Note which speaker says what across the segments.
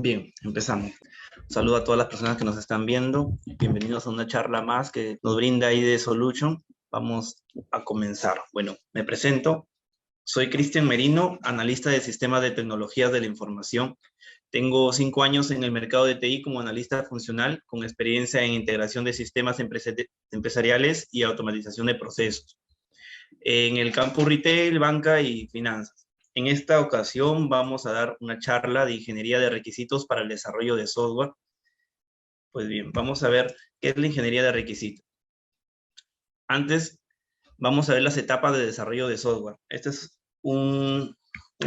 Speaker 1: Bien, empezamos. Un saludo a todas las personas que nos están viendo. Bienvenidos a una charla más que nos brinda IDE Solution. Vamos a comenzar. Bueno, me presento. Soy Cristian Merino, analista de sistemas de tecnologías de la información. Tengo 5 años en el mercado de TI como analista funcional, con experiencia en integración de sistemas empresariales y automatización de procesos. En el campo retail, banca y finanzas. En esta ocasión vamos a dar una charla de ingeniería de requisitos para el desarrollo de software. Pues bien, vamos a ver qué es la ingeniería de requisitos. Antes, vamos a ver las etapas de desarrollo de software. Este es un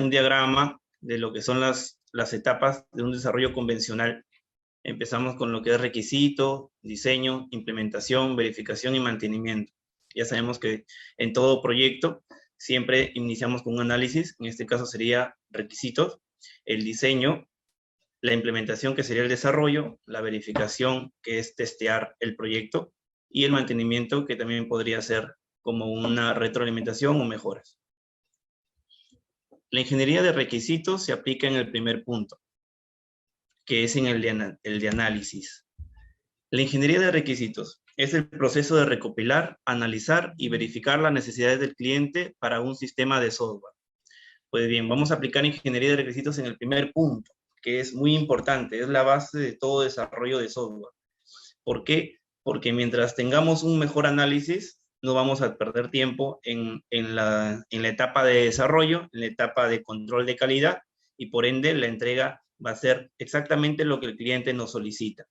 Speaker 1: diagrama de lo que son las etapas de un desarrollo convencional. Empezamos con lo que es requisito, diseño, implementación, verificación y mantenimiento. Ya sabemos que en todo proyecto siempre iniciamos con un análisis, en este caso sería requisitos, el diseño, la implementación que sería el desarrollo, la verificación que es testear el proyecto y el mantenimiento que también podría ser como una retroalimentación o mejoras. La ingeniería de requisitos se aplica en el primer punto, que es en el de análisis. La ingeniería de requisitos es el proceso de recopilar, analizar y verificar las necesidades del cliente para un sistema de software. Pues bien, vamos a aplicar ingeniería de requisitos en el primer punto, que es muy importante, es la base de todo desarrollo de software. ¿Por qué? Porque mientras tengamos un mejor análisis, no vamos a perder tiempo en la etapa de desarrollo, en la etapa de control de calidad, y por ende la entrega va a ser exactamente lo que el cliente nos solicita.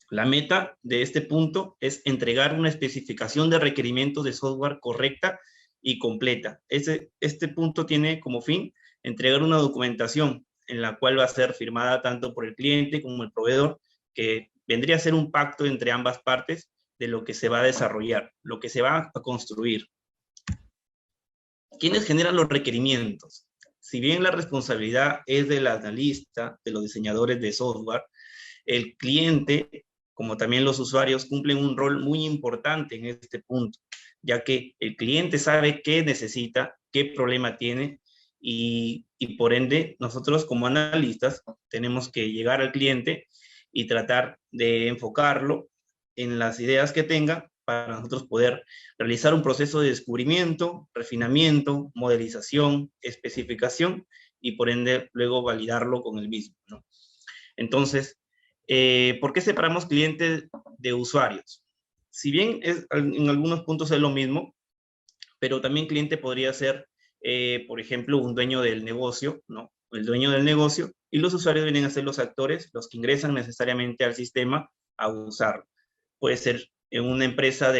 Speaker 1: La meta de este punto es entregar una especificación de requerimientos de software correcta y completa. Este punto tiene como fin entregar una documentación en la cual va a ser firmada tanto por el cliente como el proveedor, que vendría a ser un pacto entre ambas partes de lo que se va a desarrollar, lo que se va a construir. ¿Quiénes generan los requerimientos? Si bien la responsabilidad es del analista, de los diseñadores de software, el cliente, como también los usuarios, cumplen un rol muy importante en este punto, ya que el cliente sabe qué necesita, qué problema tiene, y por ende nosotros como analistas tenemos que llegar al cliente y tratar de enfocarlo en las ideas que tenga para nosotros poder realizar un proceso de descubrimiento, refinamiento, modelización, especificación y por ende luego validarlo con el mismo, ¿no? Entonces, ¿por qué separamos clientes de usuarios? Si bien en algunos puntos es lo mismo, pero también cliente podría ser, por ejemplo, un dueño del negocio, ¿no? El dueño del negocio, y los usuarios vienen a ser los actores, los que ingresan necesariamente al sistema a usarlo. Puede ser en una empresa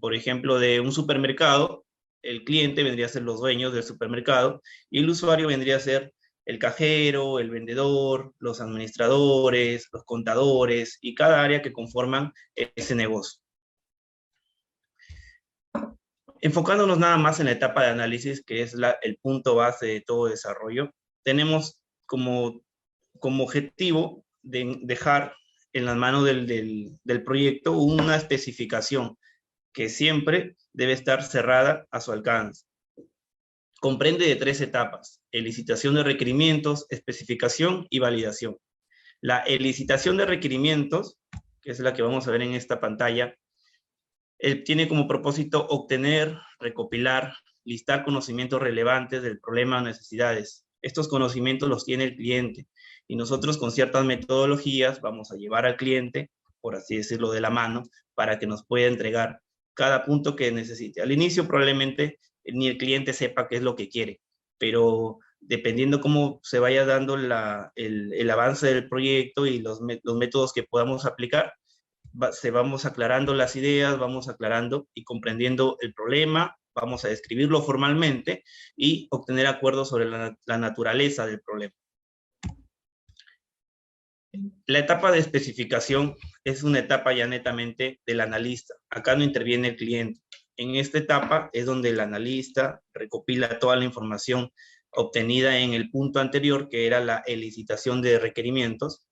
Speaker 1: por ejemplo, de un supermercado, el cliente vendría a ser los dueños del supermercado, y el usuario vendría a ser el cajero, el vendedor, los administradores, los contadores y cada área que conforman ese negocio. Enfocándonos nada más en la etapa de análisis, que es el punto base de todo desarrollo, tenemos como objetivo de dejar en las manos del proyecto una especificación que siempre debe estar cerrada a su alcance. Comprende de 3 etapas: elicitación de requerimientos, especificación y validación. La elicitación de requerimientos, que es la que vamos a ver en esta pantalla, tiene como propósito obtener, recopilar, listar conocimientos relevantes del problema o necesidades. Estos conocimientos los tiene el cliente y nosotros con ciertas metodologías vamos a llevar al cliente, por así decirlo, de la mano, para que nos pueda entregar cada punto que necesite. Al inicio probablemente ni el cliente sepa qué es lo que quiere, pero dependiendo cómo se vaya dando el avance del proyecto y los métodos que podamos aplicar, vamos aclarando las ideas, vamos aclarando y comprendiendo el problema, vamos a describirlo formalmente y obtener acuerdos sobre la naturaleza del problema. La etapa de especificación es una etapa ya netamente del analista. Acá no interviene el cliente. En esta etapa es donde el analista recopila toda la información obtenida en el punto anterior, que era la elicitación de requerimientos,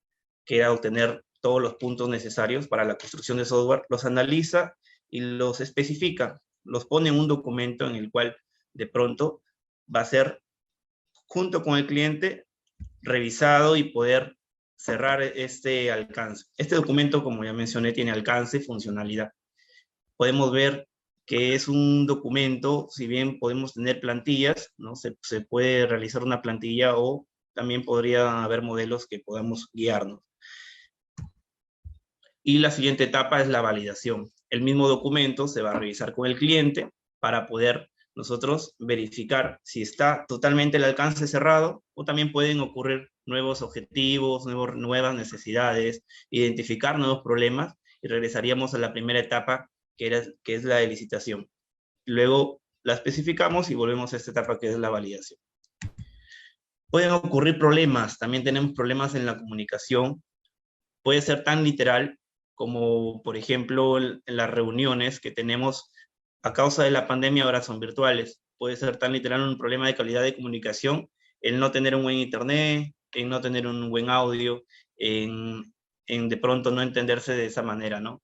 Speaker 1: que era obtener todos los puntos necesarios para la construcción de software, los analiza y los especifica, los pone en un documento en el cual de pronto va a ser, junto con el cliente, revisado y poder cerrar este alcance. Este documento, como ya mencioné, tiene alcance y funcionalidad. Podemos ver que es un documento, si bien podemos tener plantillas, ¿no? Se puede realizar una plantilla o también podría haber modelos que podamos guiarnos. Y la siguiente etapa es la validación. El mismo documento se va a revisar con el cliente para poder nosotros verificar si está totalmente el alcance cerrado o también pueden ocurrir nuevos objetivos, nuevas necesidades, identificar nuevos problemas y regresaríamos a la primera etapa que es la de licitación. Luego la especificamos y volvemos a esta etapa que es la validación. Pueden ocurrir problemas, también tenemos problemas en la comunicación. Puede ser tan literal como, por ejemplo, en las reuniones que tenemos a causa de la pandemia ahora son virtuales. Puede ser tan literal un problema de calidad de comunicación, el no tener un buen internet, en no tener un buen audio, en de pronto no entenderse de esa manera, ¿no?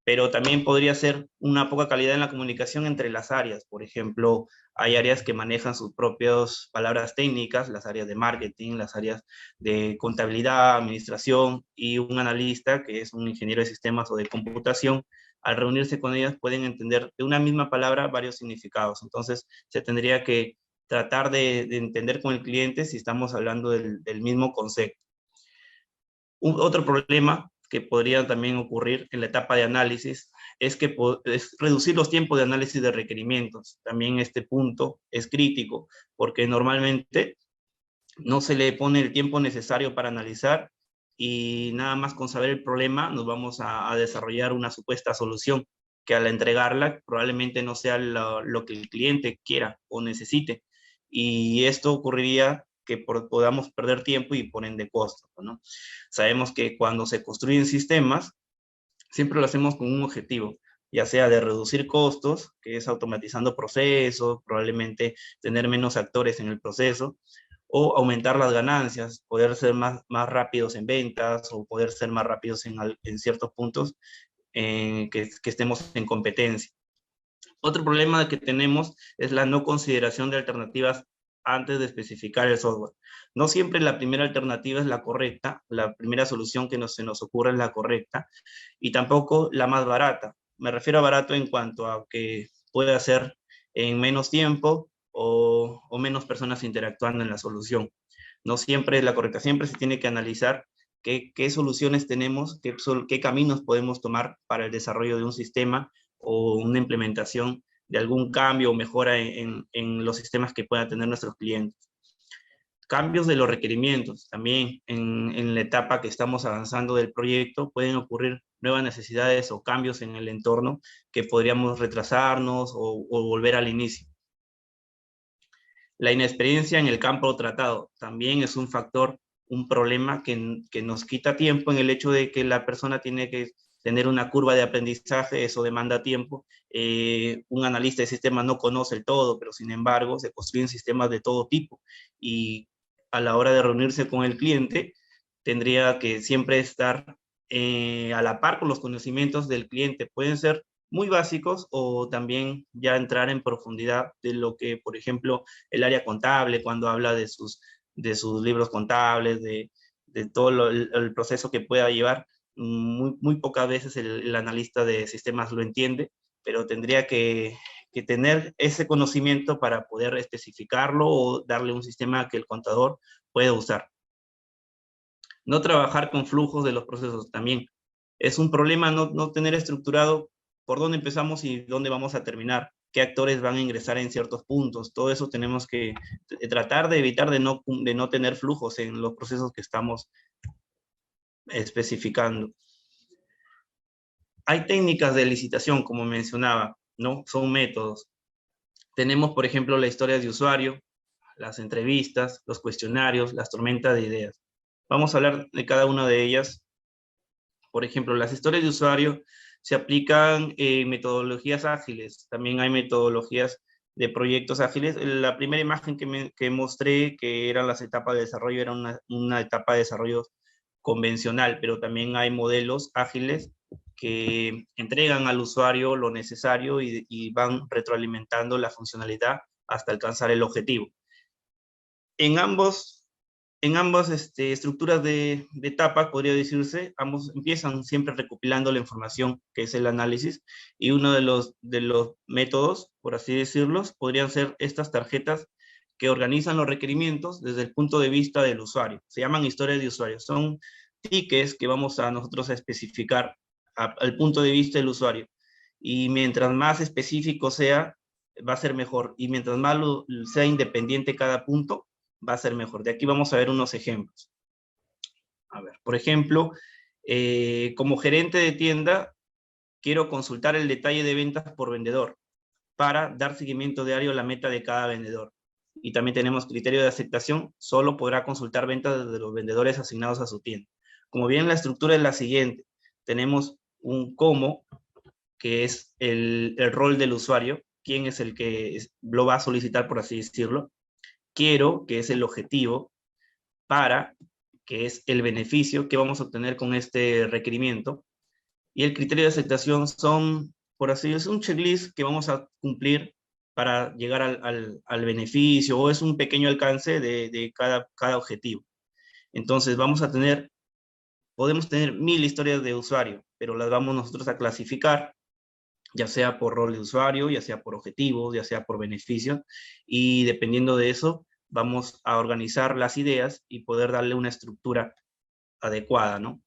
Speaker 1: Pero también podría ser una poca calidad en la comunicación entre las áreas. Por ejemplo, hay áreas que manejan sus propias palabras técnicas, las áreas de marketing, las áreas de contabilidad, administración, y un analista, que es un ingeniero de sistemas o de computación, al reunirse con ellas pueden entender de una misma palabra varios significados. Entonces, se tendría que tratar de entender con el cliente si estamos hablando del mismo concepto. Otro problema que podría también ocurrir en la etapa de análisis es que es reducir los tiempos de análisis de requerimientos. También este punto es crítico porque normalmente no se le pone el tiempo necesario para analizar y nada más con saber el problema nos vamos a desarrollar una supuesta solución que al entregarla probablemente no sea lo que el cliente quiera o necesite. Y esto ocurriría que podamos perder tiempo y por ende costo, ¿no? Sabemos que cuando se construyen sistemas, siempre lo hacemos con un objetivo, ya sea de reducir costos, que es automatizando procesos, probablemente tener menos actores en el proceso, o aumentar las ganancias, poder ser más rápidos en ventas o poder ser más rápidos en ciertos puntos que estemos en competencia. Otro problema que tenemos es la no consideración de alternativas antes de especificar el software. No siempre la primera alternativa es la correcta, la primera solución que se nos ocurre es la correcta, y tampoco la más barata. Me refiero a barato en cuanto a que puede hacer en menos tiempo o menos personas interactuando en la solución. No siempre es la correcta, siempre se tiene que analizar qué soluciones tenemos, qué caminos podemos tomar para el desarrollo de un sistema o una implementación de algún cambio o mejora en los sistemas que puedan tener nuestros clientes. Cambios de los requerimientos. También en la etapa que estamos avanzando del proyecto pueden ocurrir nuevas necesidades o cambios en el entorno que podríamos retrasarnos o volver al inicio. La inexperiencia en el campo tratado también es un factor, un problema que nos quita tiempo en el hecho de que la persona tiene que tener una curva de aprendizaje, eso demanda tiempo. Un analista de sistemas no conoce el todo, pero sin embargo se construyen sistemas de todo tipo y a la hora de reunirse con el cliente tendría que siempre estar a la par con los conocimientos del cliente. Pueden ser muy básicos o también ya entrar en profundidad de lo que, por ejemplo, el área contable, cuando habla de sus libros contables, de todo el proceso que pueda llevar, muy pocas veces el analista de sistemas lo entiende, pero tendría que tener ese conocimiento para poder especificarlo o darle un sistema que el contador pueda usar. No trabajar con flujos de los procesos también. Es un problema no tener estructurado por dónde empezamos y dónde vamos a terminar, qué actores van a ingresar en ciertos puntos. Todo eso tenemos que tratar de evitar de no tener flujos en los procesos que estamos especificando. Hay técnicas de licitación, como mencionaba, ¿no? Son métodos. Tenemos, por ejemplo, la historia de usuario, las entrevistas, los cuestionarios, las tormentas de ideas. Vamos a hablar de cada una de ellas. Por ejemplo, las historias de usuario se aplican metodologías ágiles. También hay metodologías de proyectos ágiles. La primera imagen que mostré, que eran las etapas de desarrollo, era una etapa de desarrollo convencional, pero también hay modelos ágiles que entregan al usuario lo necesario y van retroalimentando la funcionalidad hasta alcanzar el objetivo. En ambos en ambas estructuras de etapas, podría decirse, ambos empiezan siempre recopilando la información, que es el análisis, y uno de los métodos, por así decirlo, podrían ser estas tarjetas que organizan los requerimientos desde el punto de vista del usuario. Se llaman historias de usuario. Son tickets que vamos a nosotros a especificar al punto de vista del usuario. Y mientras más específico sea, va a ser mejor. Y mientras más sea independiente cada punto, va a ser mejor. De aquí vamos a ver unos ejemplos. A ver, por ejemplo, como gerente de tienda, quiero consultar el detalle de ventas por vendedor para dar seguimiento diario a la meta de cada vendedor. Y también tenemos criterio de aceptación, solo podrá consultar ventas de los vendedores asignados a su tienda. Como bien, la estructura es la siguiente. Tenemos un cómo, que es el rol del usuario, quién es el que lo va a solicitar, por así decirlo. Quiero, que es el objetivo, para, que es el beneficio que vamos a obtener con este requerimiento. Y el criterio de aceptación son, por así decirlo, un checklist que vamos a cumplir para llegar al beneficio, o es un pequeño alcance de cada objetivo. Entonces podemos tener 1000 historias de usuario, pero las vamos nosotros a clasificar, ya sea por rol de usuario, ya sea por objetivos, ya sea por beneficios, y dependiendo de eso, vamos a organizar las ideas y poder darle una estructura adecuada, ¿no?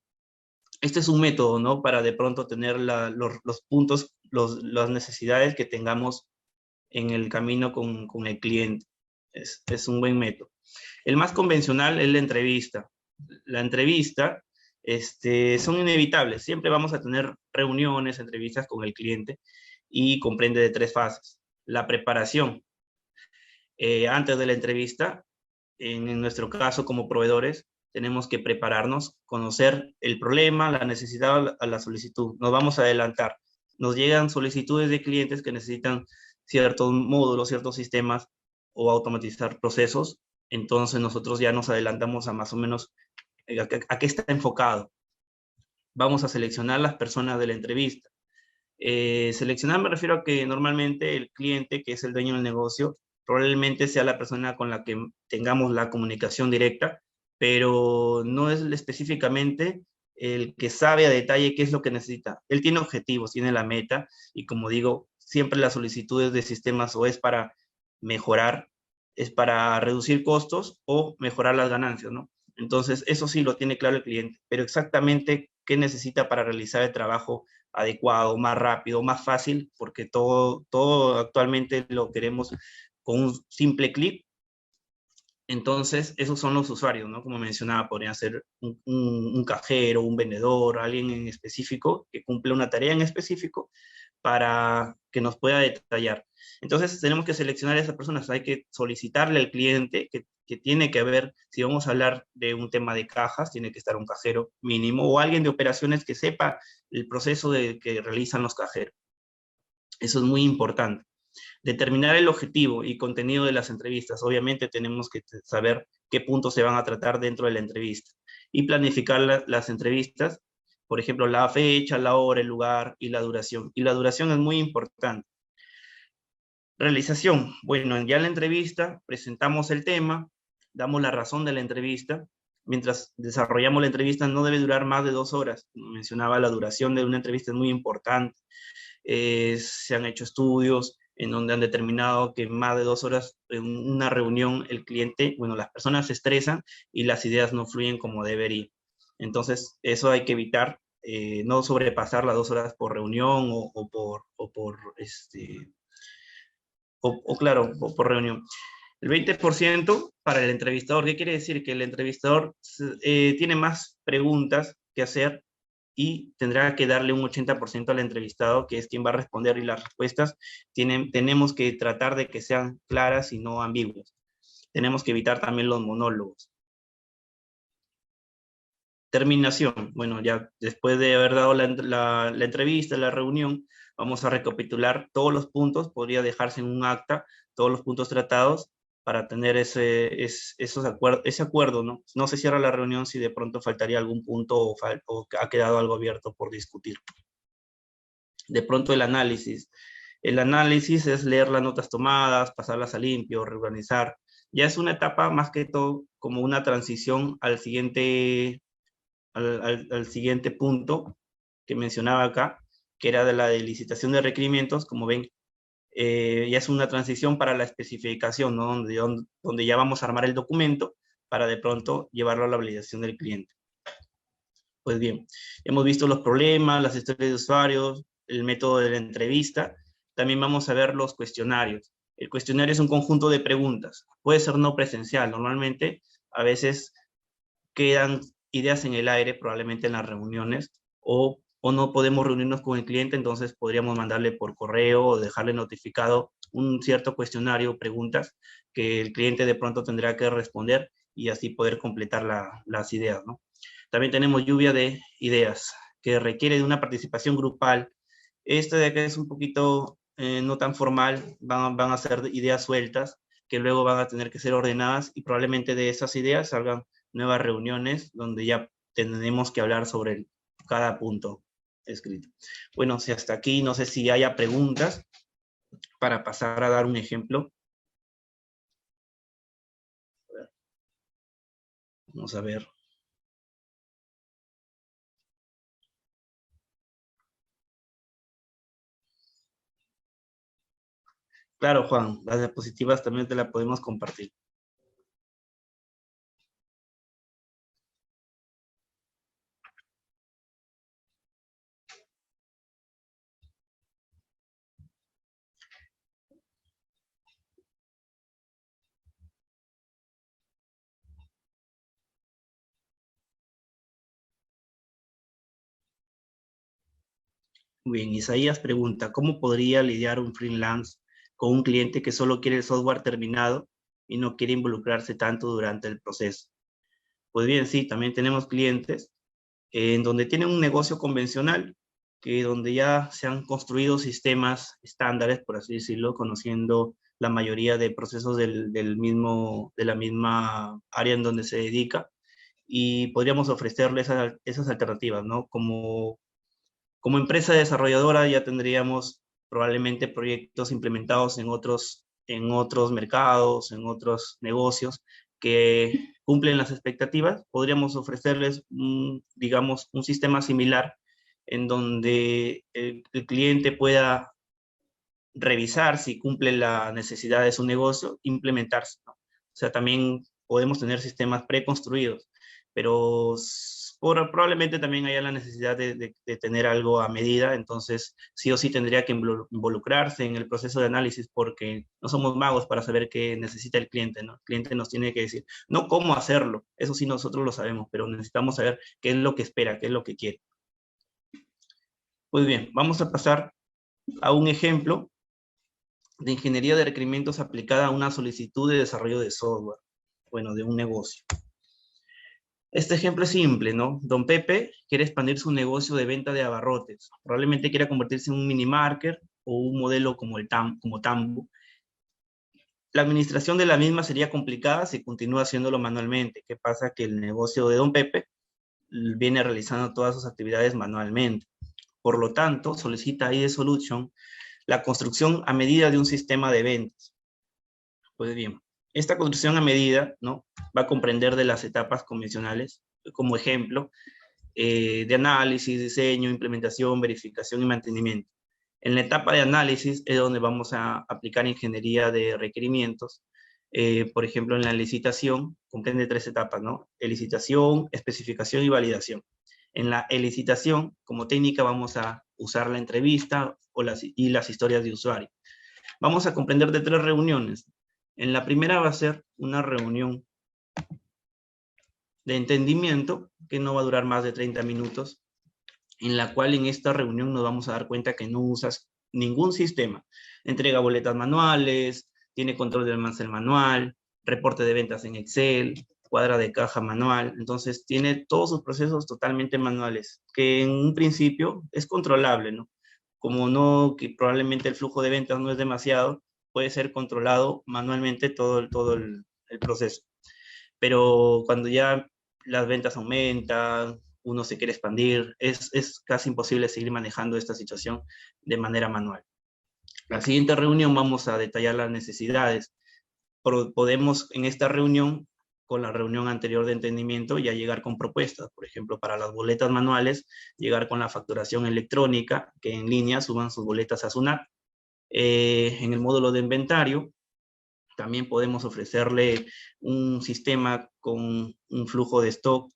Speaker 1: Este es un método, ¿no? Para de pronto tener los puntos, las necesidades que tengamos en el camino con el cliente. Es un buen método. El más convencional es la entrevista. La entrevista son inevitables. Siempre vamos a tener reuniones, entrevistas con el cliente y comprende de 3 fases. La preparación. Antes de la entrevista, en nuestro caso como proveedores, tenemos que prepararnos, conocer el problema, la necesidad a la solicitud. Nos vamos a adelantar. Nos llegan solicitudes de clientes que necesitan ciertos módulos, ciertos sistemas o automatizar procesos. Entonces nosotros ya nos adelantamos a más o menos a qué está enfocado. Vamos a seleccionar las personas de la entrevista. Seleccionar me refiero a que normalmente el cliente, que es el dueño del negocio, probablemente sea la persona con la que tengamos la comunicación directa, pero no es específicamente el que sabe a detalle qué es lo que necesita. Él tiene objetivos, tiene la meta, y como digo, siempre las solicitudes de sistemas o es para mejorar, es para reducir costos o mejorar las ganancias, ¿no? Entonces, eso sí lo tiene claro el cliente, pero exactamente qué necesita para realizar el trabajo adecuado, más rápido, más fácil, porque todo actualmente lo queremos con un simple clic. Entonces, esos son los usuarios, ¿no? Como mencionaba, podrían ser un cajero, un vendedor, alguien en específico que cumple una tarea en específico para que nos pueda detallar. Entonces, tenemos que seleccionar a esas personas. Hay que solicitarle al cliente que tiene que ver, si vamos a hablar de un tema de cajas, tiene que estar un cajero mínimo o alguien de operaciones que sepa el proceso que realizan los cajeros. Eso es muy importante. Determinar el objetivo y contenido de las entrevistas. Obviamente tenemos que saber qué puntos se van a tratar dentro de la entrevista. Y planificar las entrevistas, por ejemplo, la fecha, la hora, el lugar y la duración. Y la duración es muy importante. Realización. Bueno, ya en la entrevista presentamos el tema, damos la razón de la entrevista. Mientras desarrollamos la entrevista no debe durar más de 2 horas. Como mencionaba, la duración de una entrevista es muy importante. Se han hecho estudios en donde han determinado que más de 2 horas en una reunión el cliente, bueno, las personas se estresan y las ideas no fluyen como debería. Entonces, eso hay que evitar, no sobrepasar las 2 horas por reunión claro, por reunión. El 20% para el entrevistador. ¿Qué quiere decir? Que el entrevistador tiene más preguntas que hacer y tendrá que darle un 80% al entrevistado, que es quien va a responder, y las respuestas tenemos que tratar de que sean claras y no ambiguas. Tenemos que evitar también los monólogos. Terminación. Bueno, ya después de haber dado la entrevista, la reunión, vamos a recapitular todos los puntos. Podría dejarse en un acta todos los puntos tratados para tener ese acuerdo, ¿no? No se cierra la reunión si de pronto faltaría algún punto o ha quedado algo abierto por discutir. De pronto el análisis. El análisis es leer las notas tomadas, pasarlas a limpio, reorganizar, Ya es una etapa más que todo como una transición al siguiente, al siguiente punto que mencionaba acá, que era de la de licitación de requerimientos. Como ven, ya es una transición para la especificación, ¿no? Donde ya vamos a armar el documento para de pronto llevarlo a la validación del cliente. Pues bien, hemos visto los problemas, las historias de usuarios, el método de la entrevista. También vamos a ver los cuestionarios. El cuestionario es un conjunto de preguntas. Puede ser no presencial. Normalmente, a veces quedan ideas en el aire, probablemente en las reuniones, o no podemos reunirnos con el cliente, entonces podríamos mandarle por correo o dejarle notificado un cierto cuestionario, preguntas, que el cliente de pronto tendrá que responder y así poder completar las ideas, ¿no? También tenemos lluvia de ideas, que requiere de una participación grupal. Este de acá es un poquito no tan formal, van a ser ideas sueltas, que luego van a tener que ser ordenadas y probablemente de esas ideas salgan nuevas reuniones donde ya tenemos que hablar sobre cada punto escrito. Bueno, si hasta aquí, no sé si haya preguntas para pasar a dar un ejemplo. Vamos a ver. Claro, Juan, las diapositivas también te las podemos compartir. Muy bien, Isaías pregunta, ¿cómo podría lidiar un freelance con un cliente que solo quiere el software terminado y no quiere involucrarse tanto durante el proceso? Pues bien, sí, también tenemos clientes en donde tienen un negocio convencional, que donde ya se han construido sistemas estándares, por así decirlo, conociendo la mayoría de procesos de la misma área en donde se dedica, y podríamos ofrecerles esas alternativas, ¿no? Como empresa desarrolladora ya tendríamos probablemente proyectos implementados en otros mercados, en otros negocios que cumplen las expectativas. Podríamos ofrecerles, digamos, un sistema similar en donde el cliente pueda revisar si cumple la necesidad de su negocio, implementarse, ¿no? O sea, también podemos tener sistemas preconstruidos, pero probablemente también haya la necesidad de tener algo a medida, entonces sí o sí tendría que involucrarse en el proceso de análisis porque no somos magos para saber qué necesita el cliente, ¿no? El cliente nos tiene que decir, no cómo hacerlo, eso sí nosotros lo sabemos, pero necesitamos saber qué es lo que espera, qué es lo que quiere. Pues bien, vamos a pasar a un ejemplo de ingeniería de requerimientos aplicada a una solicitud de desarrollo de software, bueno, de un negocio. Este ejemplo es simple, ¿no? Don Pepe quiere expandir su negocio de venta de abarrotes. Probablemente quiera convertirse en un mini market o un modelo como como Tambo. La administración de la misma sería complicada si continúa haciéndolo manualmente. ¿Qué pasa? Que el negocio de Don Pepe viene realizando todas sus actividades manualmente. Por lo tanto, solicita a ID Solution la construcción a medida de un sistema de ventas. Pues bien, esta construcción a medida, ¿no? Va a comprender de las etapas convencionales, como ejemplo, de análisis, diseño, implementación, verificación y mantenimiento. En la etapa de análisis es donde vamos a aplicar ingeniería de requerimientos. Por ejemplo, en la licitación comprende 3 etapas, ¿no? Licitación, especificación y validación. En la licitación, como técnica, vamos a usar la entrevista y las historias de usuario. Vamos a comprender de 3 reuniones. En la primera va a ser una reunión de entendimiento que no va a durar más de 30 minutos, en la cual en esta reunión nos vamos a dar cuenta que no usas ningún sistema. Entrega boletas manuales, tiene control del almacén manual, reporte de ventas en Excel, cuadra de caja manual, entonces tiene todos sus procesos totalmente manuales, que en un principio es controlable, ¿no? Como no, que probablemente el flujo de ventas no es demasiado, puede ser controlado manualmente todo el proceso. Pero cuando ya las ventas aumentan, uno se quiere expandir, es casi imposible seguir manejando esta situación de manera manual. La siguiente reunión vamos a detallar las necesidades. podemos en esta reunión, con la reunión anterior de entendimiento, ya llegar con propuestas. Por ejemplo, para las boletas manuales, llegar con la facturación electrónica, que en línea suban sus boletas a SUNAT. En el módulo de inventario, también podemos ofrecerle un sistema con un flujo de stock,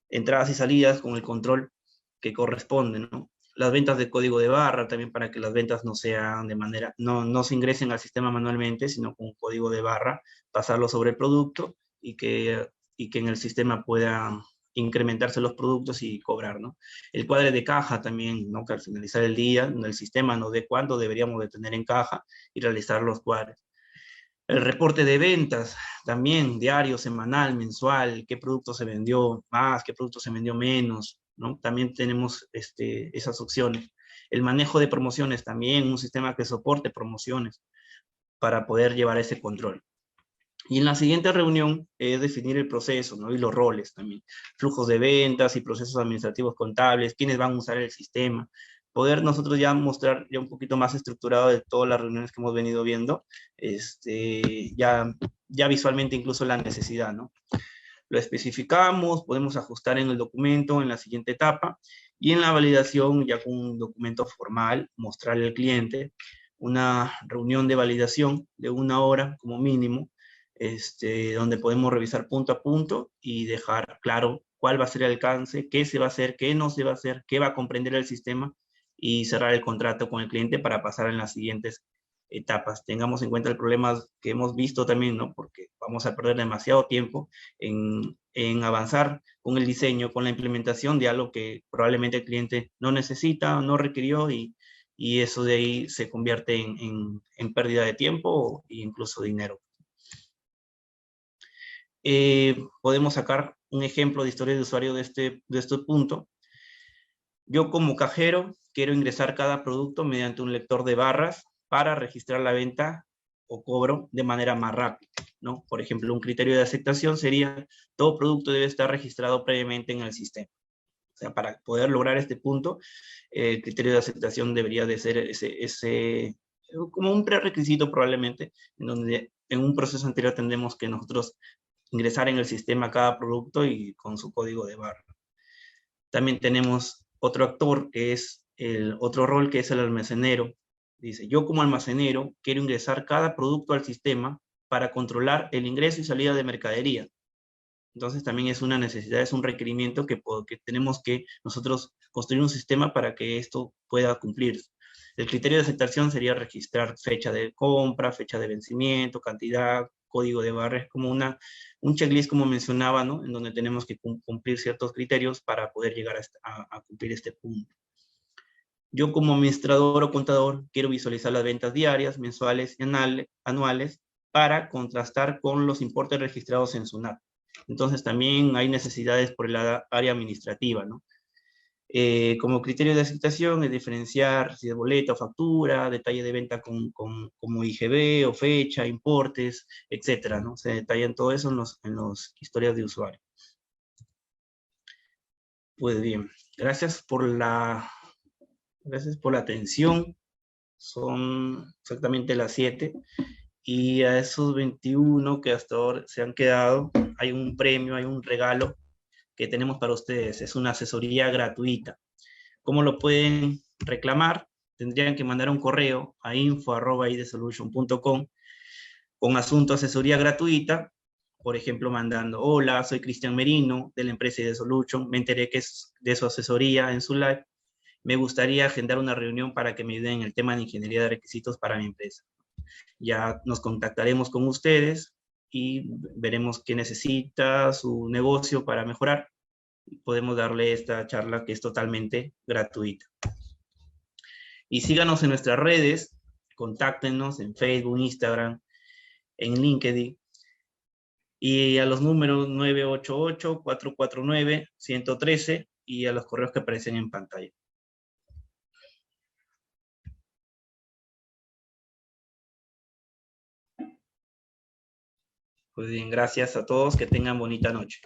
Speaker 1: entradas y salidas con el control que corresponde, ¿no? Las ventas de código de barra, también para que las ventas no sean de manera, no se ingresen al sistema manualmente, sino con un código de barra, pasarlo sobre el producto y que en el sistema pueda incrementarse los productos y cobrar, ¿no? El cuadre de caja también, ¿no? Que al finalizar el día, el sistema nos dé cuánto deberíamos de tener en caja y realizar los cuadres. El reporte de ventas, también diario, semanal, mensual, qué producto se vendió más, qué producto se vendió menos, ¿no? También tenemos esas opciones. El manejo de promociones también, un sistema que soporte promociones para poder llevar ese control. Y en la siguiente reunión es definir el proceso, ¿no? Y los roles también. Flujos de ventas y procesos administrativos contables, quiénes van a usar el sistema. Poder nosotros ya mostrar ya un poquito más estructurado de todas las reuniones que hemos venido viendo, ya visualmente incluso la necesidad, ¿no? Lo especificamos, podemos ajustar en el documento en la siguiente etapa, y en la validación ya con un documento formal, mostrarle al cliente una reunión de validación de 1 hora como mínimo, donde podemos revisar punto a punto y dejar claro cuál va a ser el alcance, qué se va a hacer, qué no se va a hacer, qué va a comprender el sistema, y cerrar el contrato con el cliente para pasar en las siguientes etapas. Tengamos en cuenta el problema que hemos visto también, ¿no? Porque vamos a perder demasiado tiempo en avanzar con el diseño, con la implementación de algo que probablemente el cliente no necesita, no requirió, y eso de ahí se convierte en pérdida de tiempo e incluso dinero. Podemos sacar un ejemplo de historia de usuario de este punto. Yo como cajero quiero ingresar cada producto mediante un lector de barras para registrar la venta o cobro de manera más rápida, ¿no? Por ejemplo, un criterio de aceptación sería: todo producto debe estar registrado previamente en el sistema. O sea, para poder lograr este punto, el criterio de aceptación debería de ser como un prerequisito probablemente, en donde en un proceso anterior tendremos que nosotros ingresar en el sistema cada producto y con su código de barra. También tenemos otro actor que es otro rol, que es el almacenero. Dice: yo como almacenero quiero ingresar cada producto al sistema para controlar el ingreso y salida de mercadería. Entonces también es una necesidad, es un requerimiento que tenemos que nosotros construir un sistema para que esto pueda cumplirse. El criterio de aceptación sería registrar fecha de compra, fecha de vencimiento, cantidad, código de barra. Es como un checklist, como mencionaba, ¿no? En donde tenemos que cumplir ciertos criterios para poder llegar a cumplir este punto. Yo como administrador o contador quiero visualizar las ventas diarias, mensuales y anuales para contrastar con los importes registrados en SUNAT. Entonces también hay necesidades por el área administrativa, ¿no? Como criterio de aceptación es diferenciar si es boleta o factura, detalle de venta como IGB o fecha, importes, etcétera, ¿no? Se detallan todo eso en los historias de usuario. Pues bien, gracias por la atención. Son exactamente las 7. Y a esos 21 que hasta ahora se han quedado, hay un premio, hay un regalo que tenemos para ustedes. Es una asesoría gratuita. ¿Cómo lo pueden reclamar? Tendrían que mandar un correo a info@idesolution.com con asunto asesoría gratuita. Por ejemplo, mandando: hola, soy Cristian Merino de la empresa IDESolution. Me enteré que es de su asesoría en su live. Me gustaría agendar una reunión para que me ayuden en el tema de ingeniería de requisitos para mi empresa. Ya nos contactaremos con ustedes y veremos qué necesita su negocio para mejorar. Podemos darle esta charla que es totalmente gratuita. Y síganos en nuestras redes, contáctenos en Facebook, Instagram, en LinkedIn, y a los números 988-449-113 y a los correos que aparecen en pantalla. Pues bien, gracias a todos, que tengan bonita noche.